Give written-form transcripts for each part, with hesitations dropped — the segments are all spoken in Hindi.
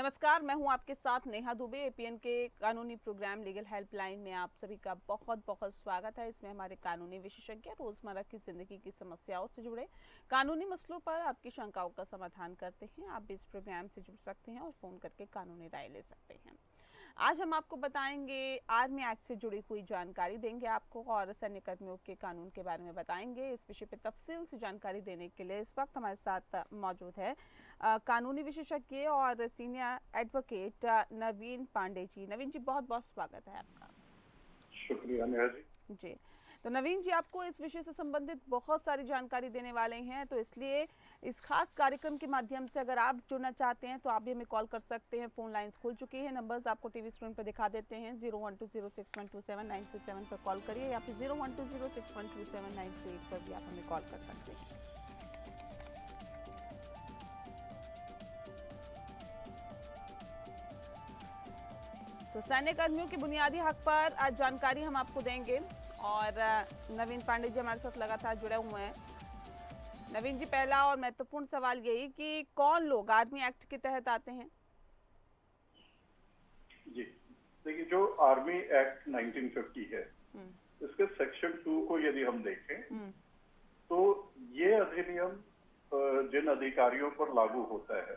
नमस्कार, मैं हूं आपके साथ नेहा दुबे। एपीएन के कानूनी प्रोग्राम लीगल हेल्पलाइन में आप सभी का बहुत बहुत स्वागत है। इसमें हमारे कानूनी विशेषज्ञ रोजमर्रा की जिंदगी की समस्याओं से जुड़े कानूनी मसलों पर आपकी शंकाओं का समाधान करते हैं। आप भी इस प्रोग्राम से जुड़ सकते हैं और फोन करके कानूनी राय ले सकते हैं। आज हम आपको बताएंगे आर्मी एक्ट से जुड़ी हुई जानकारी देंगे आपको और सैन्य कर्मियों के कानून के बारे में बताएंगे। इस विषय पर तफसील से जानकारी देने के लिए इस वक्त हमारे साथ मौजूद है कानूनी विशेषज्ञ और सीनियर एडवोकेट नवीन पांडे जी। नवीन जी, बहुत बहुत स्वागत है आपका। शुक्रिया नेहा जी। तो नवीन जी, आपको इस विषय से संबंधित बहुत सारी जानकारी देने वाले हैं, तो इसलिए इस खास कार्यक्रम के माध्यम से अगर आप जुड़ना चाहते हैं तो आप भी हमें कॉल कर सकते हैं। फोन लाइंस खुल चुकी हैं, नंबर्स आपको टीवी स्क्रीन पर दिखा देते हैं। 0120612793 पर कॉल करिए या फिर 0120612793 पर भी आप हमें कॉल कर सकते हैं। तो सैन्य कर्मियों के बुनियादी हक पर आज जानकारी हम आपको देंगे और नवीन पांडे जी हमारे साथ लगातार जुड़े हुए हैं। नवीन जी, पहला और महत्वपूर्ण सवाल यही कि कौन लोग आर्मी एक्ट के तहत आते हैं? जी, देखिए, जो आर्मी एक्ट 1950 है, इसके सेक्शन 2 को यदि हम देखें तो ये अधिनियम जिन अधिकारियों पर लागू होता है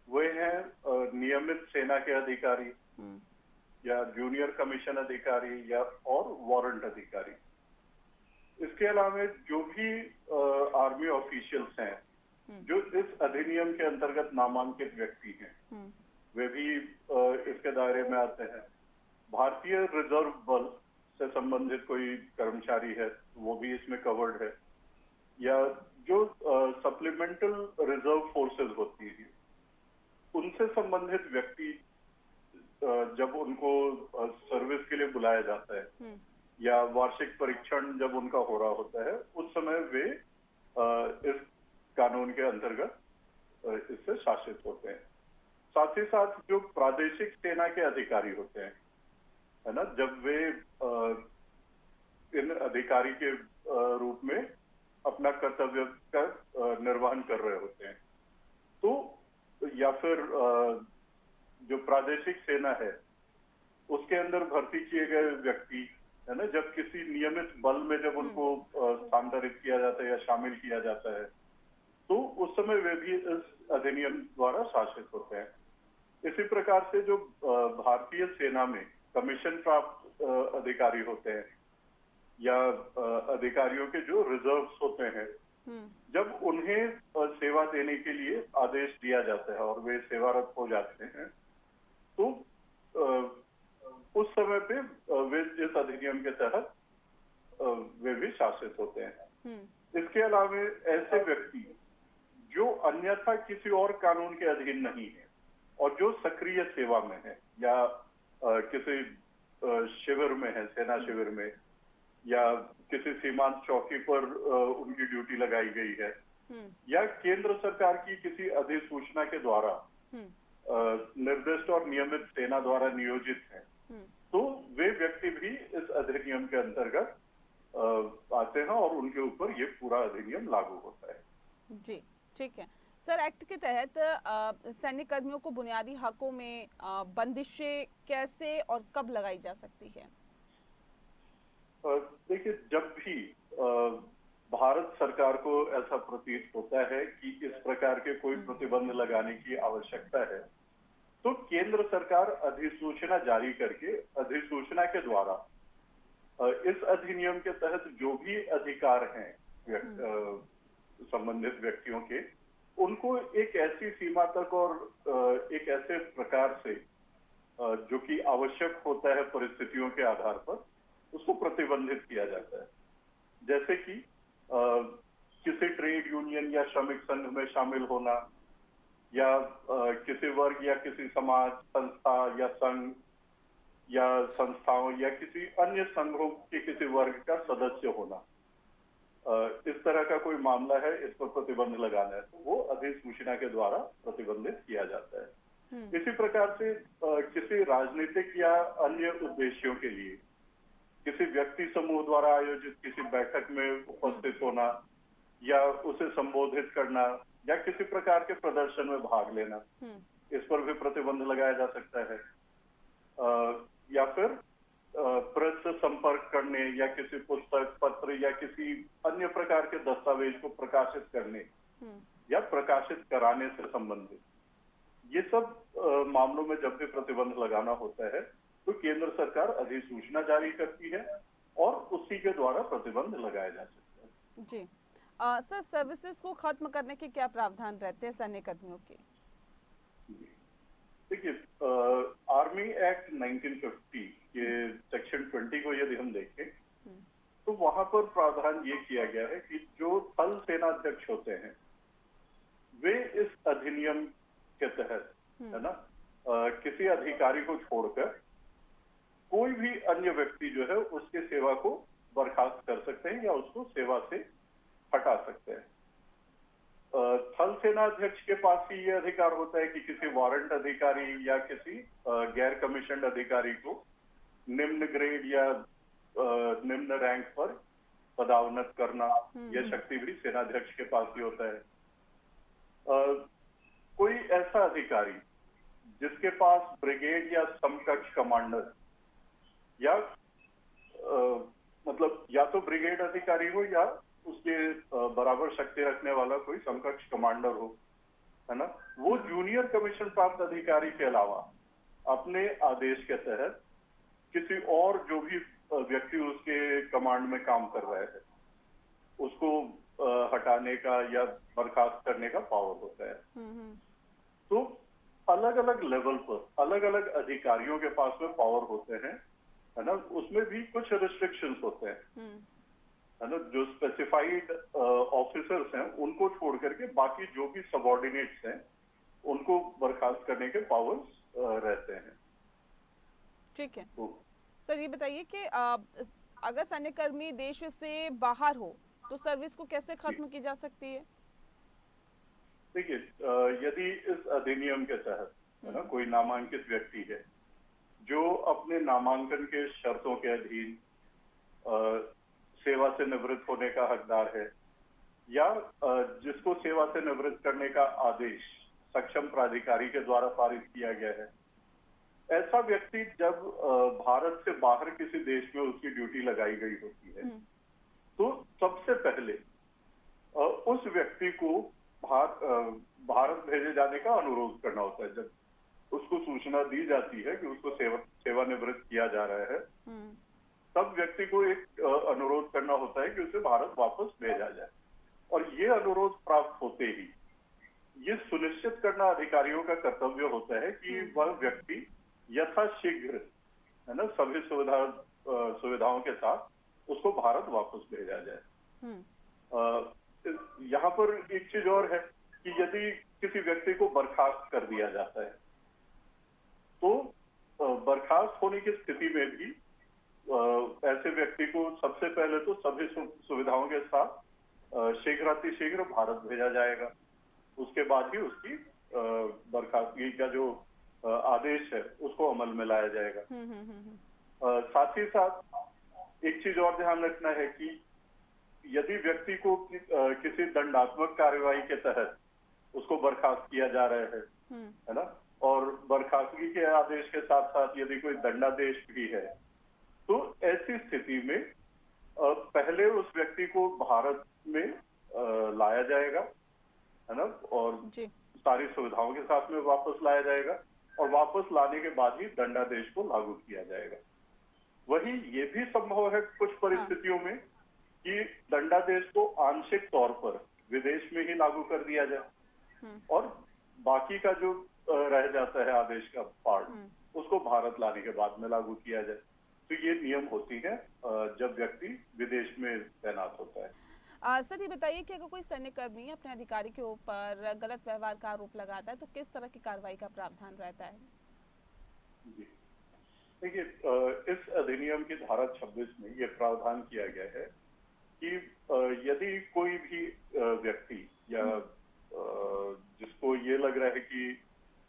वे हैं नियमित सेना के अधिकारी या जूनियर कमीशन अधिकारी या और वारंट अधिकारी। इसके अलावा जो भी आर्मी ऑफिशियल्स हैं जो इस अधिनियम के अंतर्गत नामांकित व्यक्ति हैं वे भी इसके दायरे में आते हैं। भारतीय रिजर्व बल से संबंधित कोई कर्मचारी है वो भी इसमें कवर्ड है, या जो सप्लीमेंटल रिजर्व फोर्सेस होती है उनसे संबंधित व्यक्ति जब उनको सर्विस के लिए बुलाया जाता है या वार्षिक परीक्षण जब उनका हो रहा होता है उस समय वे इस कानून के अंतर्गत इससे शासित होते हैं। साथ ही साथ जो प्रादेशिक सेना के अधिकारी होते हैं, है ना, जब वे इन अधिकारी के रूप में अपना कर्तव्य का निर्वहन कर रहे होते हैं, तो या फिर जो प्रादेशिक सेना है उसके अंदर भर्ती किए गए व्यक्ति, है ना, जब किसी नियमित बल में जब उनको स्थानांतरित किया जाता है या शामिल किया जाता है तो उस समय वे भी इस अधिनियम द्वारा शासित होते हैं। इसी प्रकार से जो भारतीय सेना में कमीशन प्राप्त अधिकारी होते हैं या अधिकारियों के जो रिजर्व्स होते हैं, जब उन्हें सेवा देने के लिए आदेश दिया जाता है और वे सेवारत हो जाते हैं तो उस समय पे वे इस अधिनियम के तहत वे भी शासित होते हैं। इसके अलावा ऐसे व्यक्ति जो अन्यथा किसी और कानून के अधीन नहीं है और जो सक्रिय सेवा में है या किसी शिविर में है, सेना शिविर में या किसी सीमांत चौकी पर उनकी ड्यूटी लगाई गई है या केंद्र सरकार की किसी अधिसूचना के द्वारा निर्दिष्ट और नियमित सेना द्वारा नियोजित है, तो वे व्यक्ति भी इस अधिनियम के अंतर्गत आते हैं और उनके ऊपर ये पूरा अधिनियम लागू होता है। जी, ठीक है सर। एक्ट के तहत सैन्य कर्मियों को बुनियादी हकों में बंदिशें कैसे और कब लगाई जा सकती है? देखिए, जब भी भारत सरकार को ऐसा प्रतीत होता है कि इस प्रकार के कोई प्रतिबंध लगाने की आवश्यकता है तो केंद्र सरकार अधिसूचना जारी करके अधिसूचना के द्वारा इस अधिनियम के तहत जो भी अधिकार हैं संबंधित व्यक्तियों के, उनको एक ऐसी सीमा तक और एक ऐसे प्रकार से जो कि आवश्यक होता है परिस्थितियों के आधार पर, उसको प्रतिबंधित किया जाता है। जैसे कि किसी ट्रेड यूनियन या श्रमिक संघ में शामिल होना या किसी वर्ग या किसी समाज, संस्था या संघ या संस्थाओं या किसी अन्य संघों के किसी वर्ग का सदस्य होना, इस तरह का कोई मामला है, इस पर प्रतिबंध लगाना है तो वो अधिसूचना के द्वारा प्रतिबंधित किया जाता है। इसी प्रकार से किसी राजनीतिक या अन्य उद्देश्यों के लिए किसी व्यक्ति समूह द्वारा आयोजित किसी बैठक में उपस्थित होना या उसे संबोधित करना या किसी प्रकार के प्रदर्शन में भाग लेना, इस पर भी प्रतिबंध लगाया जा सकता है। या फिर प्रेस से संपर्क करने या किसी पुस्तक, पत्र या किसी अन्य प्रकार के दस्तावेज को प्रकाशित करने या प्रकाशित कराने से संबंधित ये सब मामलों में जब भी प्रतिबंध लगाना होता है तो केंद्र सरकार अधिसूचना जारी करती है और उसी के द्वारा प्रतिबंध लगाया जा सकता है। जी सर, सर्विसेज को खत्म करने के क्या प्रावधान रहते हैं सैन्य कर्मियों के? देखिए, आर्मी एक्ट 1950 के सेक्शन 20 को यदि हम देखें तो वहां पर प्रावधान ये किया गया है कि जो थल सेनाध्यक्ष होते हैं वे इस अधिनियम के तहत है ना किसी अधिकारी को छोड़कर कोई भी अन्य व्यक्ति जो है उसके सेवा को बर्खास्त कर सकते हैं या उसको सेवा से हटा सकते हैं। थल सेनाध्यक्ष के पास ही ये अधिकार होता है कि किसी वारंट अधिकारी या किसी गैर कमीशन अधिकारी को निम्न ग्रेड या निम्न रैंक पर पदावनत करना, यह शक्ति भी सेनाध्यक्ष के पास ही होता है। कोई ऐसा अधिकारी जिसके पास ब्रिगेड या समकक्ष कमांडर या मतलब या तो ब्रिगेड अधिकारी हो या उसके बराबर शक्ति रखने वाला कोई समकक्ष कमांडर हो, है ना, वो जूनियर कमीशन प्राप्त अधिकारी के अलावा अपने आदेश के तहत किसी और जो भी व्यक्ति उसके कमांड में काम कर रहे हैं उसको हटाने का या बर्खास्त करने का पावर होता है। तो अलग अलग लेवल पर अलग अलग अधिकारियों के पास में पावर होते हैं, है ना, उसमें भी कुछ रिस्ट्रिक्शंस होते हैं, है ना। जो स्पेसिफाइड ऑफिसर्स हैं उनको छोड़ करके बाकी जो भी सबऑर्डिनेट्स हैं उनको बर्खास्त करने के पावर्स रहते हैं। ठीक है सर, ये बताइए कि अगर सैन्यकर्मी देश से बाहर हो तो सर्विस को कैसे खत्म की जा सकती है? देखिए, यदि इस अधिनियम के तहत है ना कोई नामांकित व्यक्ति है जो अपने नामांकन के शर्तों के अधीन सेवा से निवृत्त होने का हकदार है या जिसको सेवा से निवृत्त करने का आदेश सक्षम प्राधिकारी के द्वारा पारित किया गया है, ऐसा व्यक्ति जब भारत से बाहर किसी देश में उसकी ड्यूटी लगाई गई होती है तो सबसे पहले उस व्यक्ति को भारत भेजे जाने का अनुरोध करना होता है। जब उसको सूचना दी जाती है कि उसको सेवानिवृत्त किया जा रहा है तब व्यक्ति को एक अनुरोध करना होता है कि उसे भारत वापस भेजा जाए और ये अनुरोध प्राप्त होते ही ये सुनिश्चित करना अधिकारियों का कर्तव्य होता है कि वह व्यक्ति यथाशीघ्र, है ना, सभी सुविधाओं के साथ उसको भारत वापस भेजा जाए। यहाँ पर एक चीज और है कि यदि किसी व्यक्ति को बर्खास्त कर दिया जाता है तो बर्खास्त होने की स्थिति में भी ऐसे व्यक्ति को सबसे पहले तो सभी सुविधाओं के साथ शीघ्रातिशीघ्र भारत भेजा जाएगा। उसके बाद ही उसकी बर्खास्तगी का जो आदेश है उसको अमल में लाया जाएगा। साथ ही साथ एक चीज और ध्यान रखना है कि यदि व्यक्ति को किसी दंडात्मक कार्यवाही के तहत उसको बर्खास्त किया जा रहा है ना, और बर्खास्तगी के आदेश के साथ साथ यदि कोई दंडादेश भी है तो ऐसी स्थिति में पहले उस व्यक्ति को भारत में लाया जाएगा, है ना, और सारी सुविधाओं के साथ में वापस लाया जाएगा और वापस लाने के बाद ही दंडादेश को लागू किया जाएगा। वही ये भी संभव है कुछ परिस्थितियों में कि दंडादेश को आंशिक तौर पर विदेश में ही लागू कर दिया जाए और बाकी का जो रह जाता है आदेश का पार्ट उसको भारत लाने के बाद में लागू किया जाए। तो ये नियम होती है जब व्यक्ति विदेश में तैनात होता है। सर, ये बताइए कि अगर कोई सैन्यकर्मी अपने अधिकारी के ऊपर गलत व्यवहार का आरोप लगाता है तो किस तरह की कार्रवाई का प्रावधान रहता है? जी देखिए, इस अधिनियम की धारा 26 में ये प्रावधान किया गया है कि यदि कोई भी व्यक्ति या जिसको ये लग रहा है कि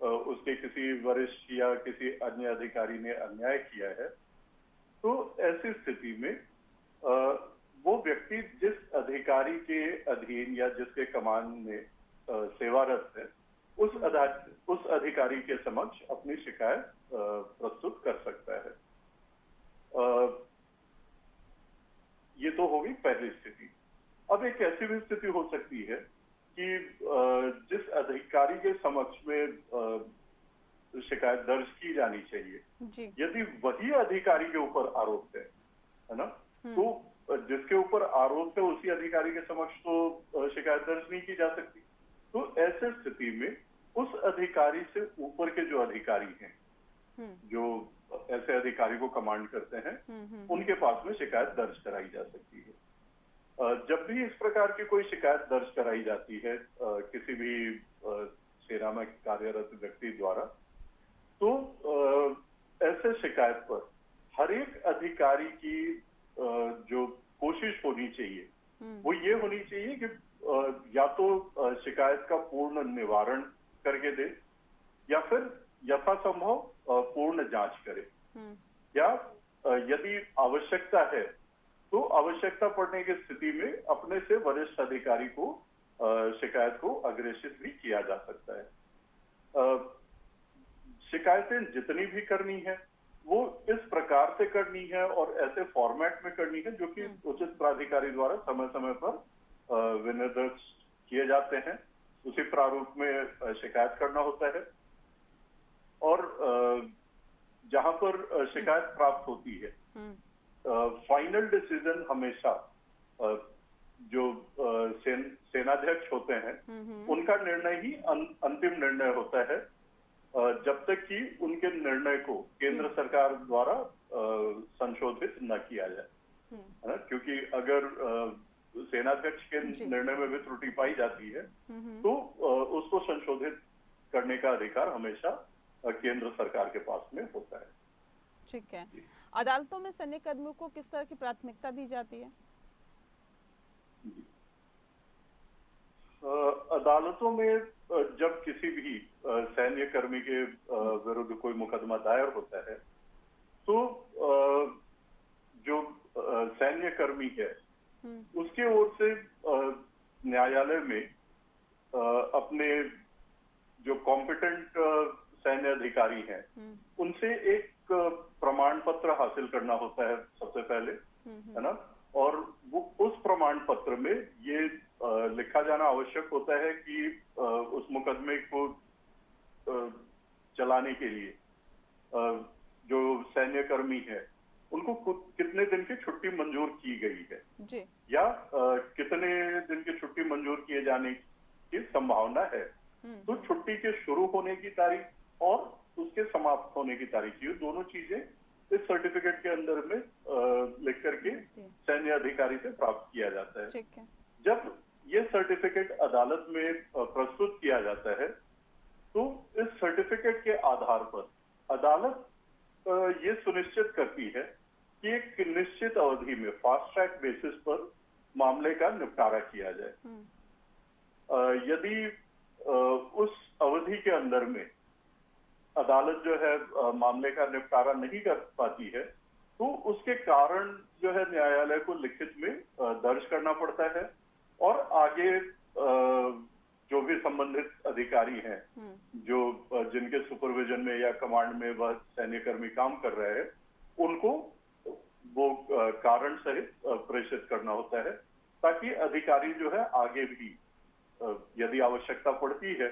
उसके किसी वरिष्ठ या किसी अन्य अधिकारी ने अन्याय किया है तो ऐसी स्थिति में वो व्यक्ति जिस अधिकारी के अधीन या जिसके कमान में सेवारत है उस अधिकारी के समक्ष अपनी शिकायत प्रस्तुत कर सकता है। ये तो होगी पहली स्थिति। अब एक ऐसी भी स्थिति हो सकती है कि जिस अधिकारी के समक्ष में शिकायत दर्ज की जानी चाहिए, यदि वही अधिकारी के ऊपर आरोप है ना, तो जिसके ऊपर आरोप है उसी अधिकारी के समक्ष तो शिकायत दर्ज नहीं की जा सकती। तो ऐसे स्थिति में उस अधिकारी से ऊपर के जो अधिकारी हैं, जो ऐसे अधिकारी को कमांड करते हैं, उनके पास में शिकायत दर्ज कराई जा सकती है। जब भी इस प्रकार की कोई शिकायत दर्ज कराई जाती है किसी भी सेना में कार्यरत व्यक्ति द्वारा, तो ऐसे शिकायत पर हर एक अधिकारी की जो कोशिश होनी चाहिए वो ये होनी चाहिए कि या तो शिकायत का पूर्ण निवारण करके दे, या फिर यथासंभव पूर्ण जांच करे, या यदि आवश्यकता है तो आवश्यकता पड़ने की स्थिति में अपने से वरिष्ठ अधिकारी को शिकायत को अग्रेषित भी किया जा सकता है। शिकायतें जितनी भी करनी है वो इस प्रकार से करनी है और ऐसे फॉर्मेट में करनी है जो कि उचित प्राधिकारी द्वारा समय समय पर विनिर्देश किए जाते हैं। उसी प्रारूप में शिकायत करना होता है, और जहां पर शिकायत प्राप्त होती है, फाइनल डिसीजन हमेशा जो सेनाध्यक्ष होते हैं उनका निर्णय ही अंतिम निर्णय होता है, जब तक कि उनके निर्णय को केंद्र सरकार द्वारा संशोधित न किया जाए, है ना। क्योंकि अगर सेनाध्यक्ष के निर्णय में भी त्रुटि पाई जाती है तो उसको संशोधित करने का अधिकार हमेशा केंद्र सरकार के पास में होता है। ठीक है। अदालतों में सैन्य कर्मियों को किस तरह की प्राथमिकता दी जाती है? अदालतों में जब किसी भी सैन्य कर्मी के विरुद्ध कोई मुकदमा दायर होता है, तो जो सैन्य कर्मी है उसके ओर से न्यायालय में अपने जो कॉम्पिटेंट सैन्य अधिकारी हैं उनसे एक प्रमाण पत्र हासिल करना होता है सबसे पहले, है ना। और वो उस प्रमाण पत्र में ये लिखा जाना आवश्यक होता है कि उस मुकदमे को चलाने के लिए जो सैन्य कर्मी है उनको कितने दिन की छुट्टी मंजूर की गई है जी। या कितने दिन की छुट्टी मंजूर किए जाने की संभावना है। तो छुट्टी के शुरू होने की तारीख और उसके समाप्त होने की तारीख, ये दोनों चीजें इस सर्टिफिकेट के अंदर में लिख करके सैन्य अधिकारी से प्राप्त किया जाता है। ठीक है। जब ये सर्टिफिकेट अदालत में प्रस्तुत किया जाता है तो इस सर्टिफिकेट के आधार पर अदालत ये सुनिश्चित करती है कि एक निश्चित अवधि में फास्ट ट्रैक बेसिस पर मामले का निपटारा किया जाए। यदि उस अवधि के अंदर में अदालत जो है मामले का निपटारा नहीं कर पाती है तो उसके कारण जो है न्यायालय को लिखित में दर्ज करना पड़ता है, और आगे जो भी संबंधित अधिकारी हैं जो जिनके सुपरविजन में या कमांड में वह सैन्य कर्मी काम कर रहे हैं उनको वो कारण सहित प्रेषित करना होता है, ताकि अधिकारी जो है आगे भी यदि आवश्यकता पड़ती है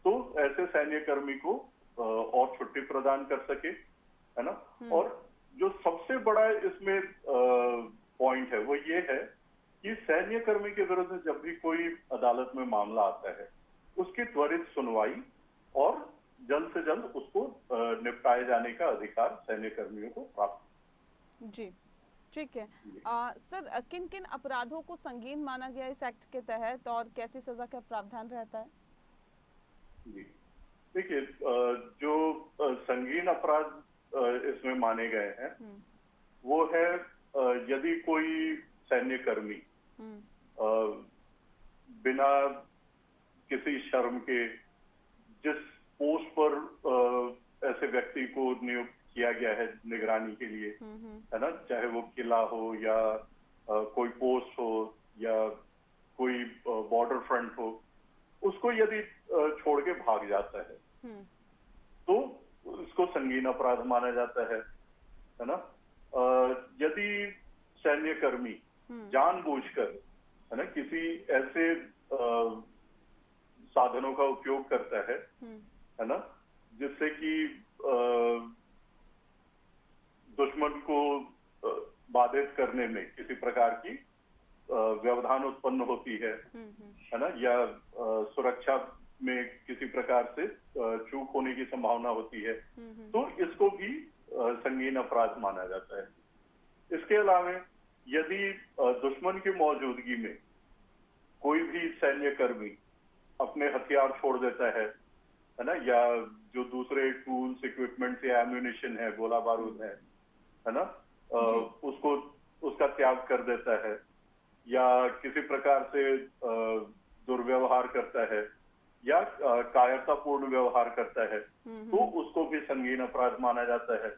तो ऐसे सैन्य कर्मी को और छुट्टी प्रदान कर सके, है ना। और जो सबसे बड़ा इसमें पॉइंट है वो ये है कि सैन्य कर्मी के विरुद्ध जब भी कोई अदालत में मामला आता है उसकी त्वरित सुनवाई और जल्द से जल्द उसको निपटाए जाने का अधिकार सैन्य कर्मियों को प्राप्त। जी, ठीक है। सर, किन किन अपराधों को संगीन माना गया इस एक्ट के तहत और कैसी सजा का प्रावधान रहता है? जी, देखिए, जो संगीन अपराध इसमें माने गए हैं वो है यदि कोई सैन्य कर्मी बिना किसी शर्म के जिस पोस्ट पर ऐसे व्यक्ति को नियुक्त किया गया है निगरानी के लिए, है ना, चाहे वो किला हो या कोई पोस्ट हो या कोई बॉर्डर फ्रंट हो, उस उसको यदि छोड़ के भाग जाता है तो इसको संगीन अपराध माना जाता है ना। यदि सैन्य कर्मी जानबूझकर, है ना, किसी ऐसे साधनों का उपयोग करता है ना, जिससे कि दुश्मन को बाधित करने में किसी प्रकार की व्यवधान उत्पन्न होती है ना, या सुरक्षा में किसी प्रकार से चूक होने की संभावना होती है, तो इसको भी संगीन अपराध माना जाता है। इसके अलावा यदि दुश्मन की मौजूदगी में कोई भी सैन्य कर्मी अपने हथियार छोड़ देता है ना, या जो दूसरे टूल्स, इक्विपमेंट्स या एम्यूनिशन है, गोला बारूद है ना, उसका त्याग कर देता है, या किसी प्रकार से दुर्व्यवहार करता है, या कायरतापूर्ण व्यवहार करता है, तो उसको भी संगीन अपराध माना जाता है।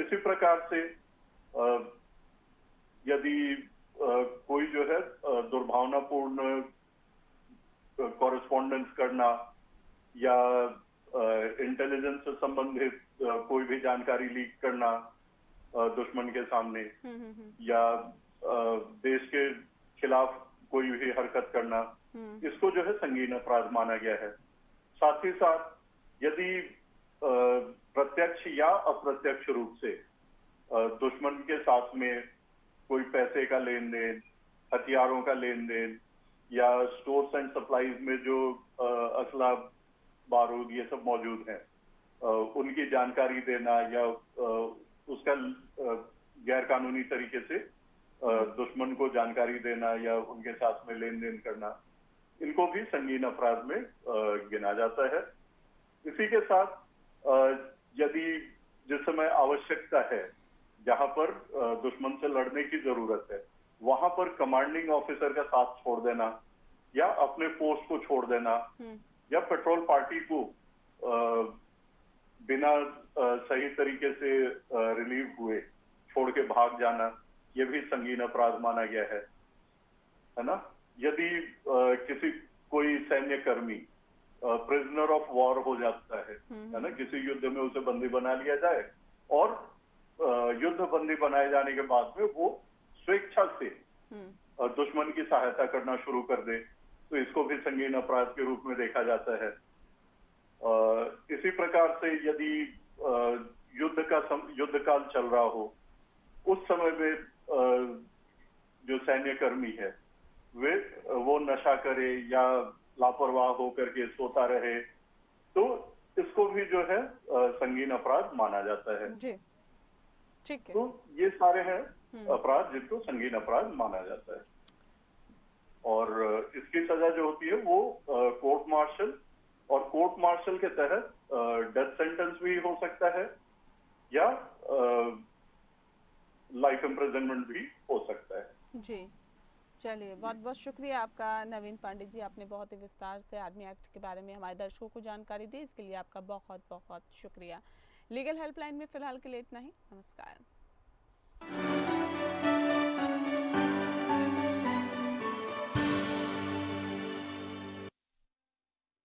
इसी प्रकार से यदि कोई जो है दुर्भावनापूर्ण कॉरेस्पॉन्डेंस करना, या इंटेलिजेंस से संबंधित कोई भी जानकारी लीक करना दुश्मन के सामने, या देश के खिलाफ कोई भी हरकत करना, इसको जो है संगीन अपराध माना गया है। साथ ही साथ यदि प्रत्यक्ष या अप्रत्यक्ष रूप से दुश्मन के साथ में कोई पैसे का लेन देन, हथियारों का लेन देन, या स्टोर्स एंड सप्लाईज में जो असला बारूद ये सब मौजूद हैं, उनकी जानकारी देना, या उसका गैर कानूनी तरीके से दुश्मन को जानकारी देना या उनके साथ में लेन देन करना, इनको भी संगीन अपराध में गिना जाता है। इसी के साथ यदि जिस समय आवश्यकता है, जहां पर दुश्मन से लड़ने की जरूरत है, वहां पर कमांडिंग ऑफिसर का साथ छोड़ देना, या अपने पोस्ट को छोड़ देना, या पेट्रोल पार्टी को बिना सही तरीके से रिलीव हुए छोड़ के भाग जाना, ये भी संगीन अपराध माना गया है ना। यदि कोई सैन्य कर्मी प्रिजनर ऑफ वॉर हो जाता है ना, किसी युद्ध में उसे बंदी बना लिया जाए, और युद्ध बंदी बनाए जाने के बाद में वो स्वेच्छा से दुश्मन की सहायता करना शुरू कर दे, तो इसको भी संगीन अपराध के रूप में देखा जाता है। इसी प्रकार से यदि युद्ध काल चल रहा हो, उस समय में जो सैन्य कर्मी है वो नशा करे या लापरवाह होकर के सोता रहे, तो इसको भी जो है संगीन अपराध माना जाता है। जी, ठीक है। तो ये सारे हैं अपराध जिनको संगीन अपराध माना जाता है, और इसकी सजा जो होती है वो कोर्ट मार्शल, और कोर्ट मार्शल के तहत डेथ सेंटेंस भी हो सकता है, या लाइफ इम्प्रिजनमेंट भी हो सकता है। जी, चलिए, बहुत बहुत शुक्रिया आपका नवीन पांडे जी, आपने बहुत ही विस्तार से आर्मी एक्ट के बारे में हमारे दर्शकों को जानकारी दी, इसके लिए आपका बहुत बहुत शुक्रिया। लीगल हेल्पलाइन में फिलहाल के लिए इतना ही। नमस्कार।